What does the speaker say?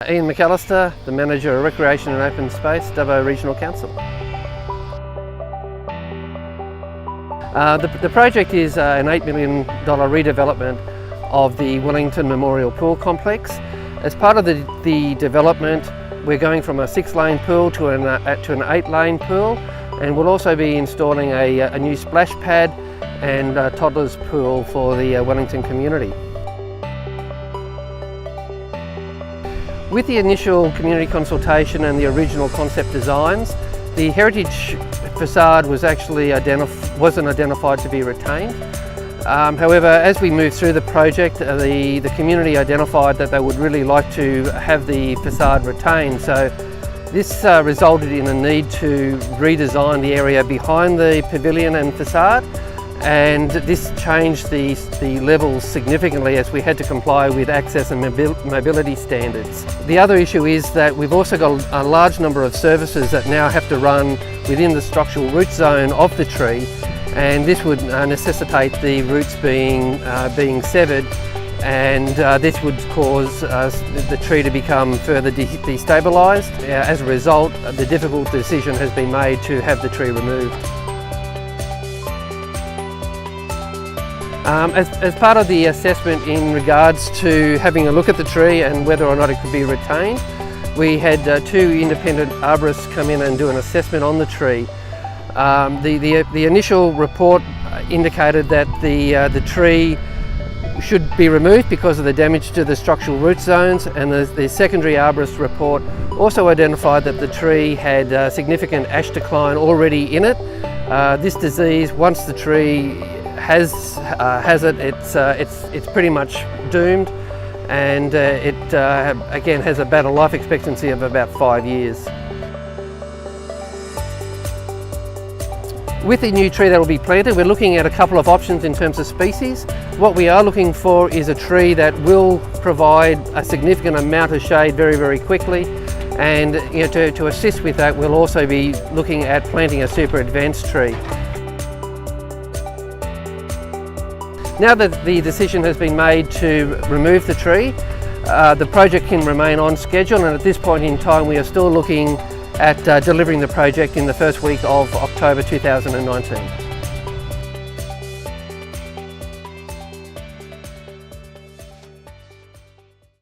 Ian McAlister, the Manager of Recreation and Open Space, Dubbo Regional Council. The project is an $8 million redevelopment of the Wellington Memorial Pool complex. As part of the development, we're going from a 6-lane pool to an 8-lane pool, and we'll also be installing a new splash pad and a toddlers pool for the Wellington community. With the initial community consultation and the original concept designs, the heritage facade wasn't identified to be retained. However, as we moved through the project, the community identified that they would really like to have the facade retained. So this resulted in a need to redesign the area behind the pavilion and facade, and this changed the levels significantly as we had to comply with access and mobility standards. The other issue is that we've also got a large number of services that now have to run within the structural root zone of the tree, and this would necessitate the roots being severed, and this would cause the tree to become further destabilised. As a result, the difficult decision has been made to have the tree removed. As part of the assessment in regards to having a look at the tree and whether or not it could be retained, we had 2 independent arborists come in and do an assessment on the tree. The initial report indicated that the tree should be removed because of the damage to the structural root zones, and the secondary arborist report also identified that the tree had significant ash decline already in it. This disease, once the tree has it, it's pretty much doomed, and it again has about a life expectancy of about 5 years. With the new tree that will be planted, we're looking at a couple of options in terms of species. What we are looking for is a tree that will provide a significant amount of shade very, very quickly, and to assist with that, we'll also be looking at planting a super advanced tree. Now that the decision has been made to remove the tree, the project can remain on schedule, and at this point in time we are still looking at delivering the project in the first week of October 2019.